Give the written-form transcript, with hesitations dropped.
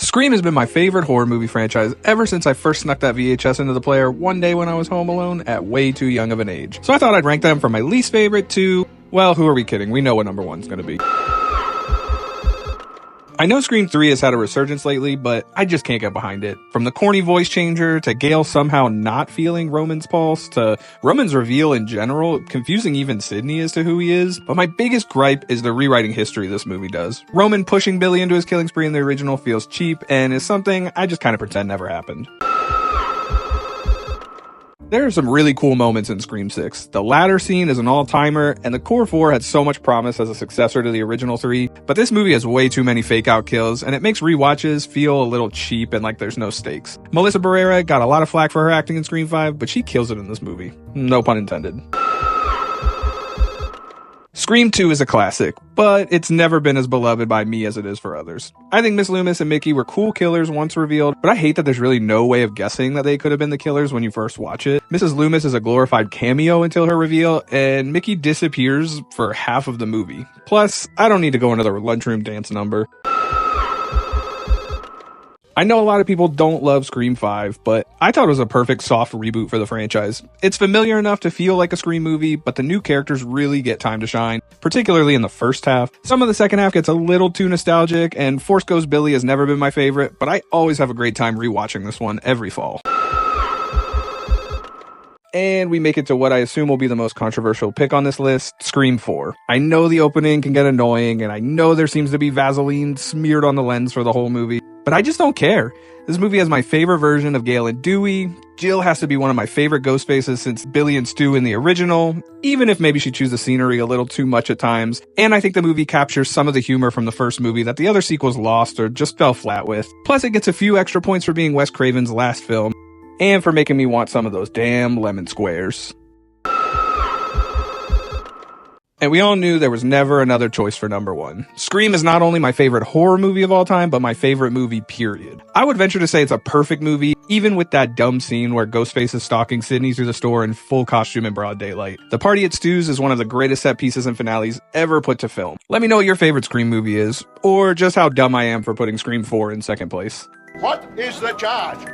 Scream has been my favorite horror movie franchise ever since I first snuck that VHS into the player one day when I was home alone at way too young of an age. So I thought I'd rank them from my least favorite to, well, who are we kidding? We know what number one's gonna be. I know Scream 3 has had a resurgence lately, but I just can't get behind it. From the corny voice changer, to Gale somehow not feeling Roman's pulse, to Roman's reveal in general, confusing even Sidney as to who he is. But my biggest gripe is the rewriting history this movie does. Roman pushing Billy into his killing spree in the original feels cheap, and is something I just kind of pretend never happened. There are some really cool moments in Scream 6. The ladder scene is an all-timer, and the Core 4 had so much promise as a successor to the original 3, but this movie has way too many fake-out kills, and it makes rewatches feel a little cheap and like there's no stakes. Melissa Barrera got a lot of flack for her acting in Scream 5, but she kills it in this movie. No pun intended. Scream 2 is a classic, but it's never been as beloved by me as it is for others. I think Miss Loomis and Mickey were cool killers once revealed, but I hate that there's really no way of guessing that they could have been the killers when you first watch it. Mrs. Loomis is a glorified cameo until her reveal, and Mickey disappears for half of the movie. Plus, I don't need to go into the lunchroom dance number. I know a lot of people don't love Scream 5, but I thought it was a perfect soft reboot for the franchise. It's familiar enough to feel like a Scream movie, but the new characters really get time to shine, particularly in the first half. Some of the second half gets a little too nostalgic, and Force Ghost Billy has never been my favorite, but I always have a great time rewatching this one every fall. And we make it to what I assume will be the most controversial pick on this list, Scream 4. I know the opening can get annoying, and I know there seems to be Vaseline smeared on the lens for the whole movie, but I just don't care. This movie has my favorite version of Gale and Dewey. Jill has to be one of my favorite ghost faces since Billy and Stu in the original, even if maybe she chews the scenery a little too much at times. And I think the movie captures some of the humor from the first movie that the other sequels lost or just fell flat with. Plus, it gets a few extra points for being Wes Craven's last film, and for making me want some of those damn lemon squares. And we all knew there was never another choice for number one. Scream is not only my favorite horror movie of all time, but my favorite movie, period. I would venture to say it's a perfect movie, even with that dumb scene where Ghostface is stalking Sidney through the store in full costume in broad daylight. The party at Stu's is one of the greatest set pieces and finales ever put to film. Let me know what your favorite Scream movie is, or just how dumb I am for putting Scream 4 in second place. What is the charge?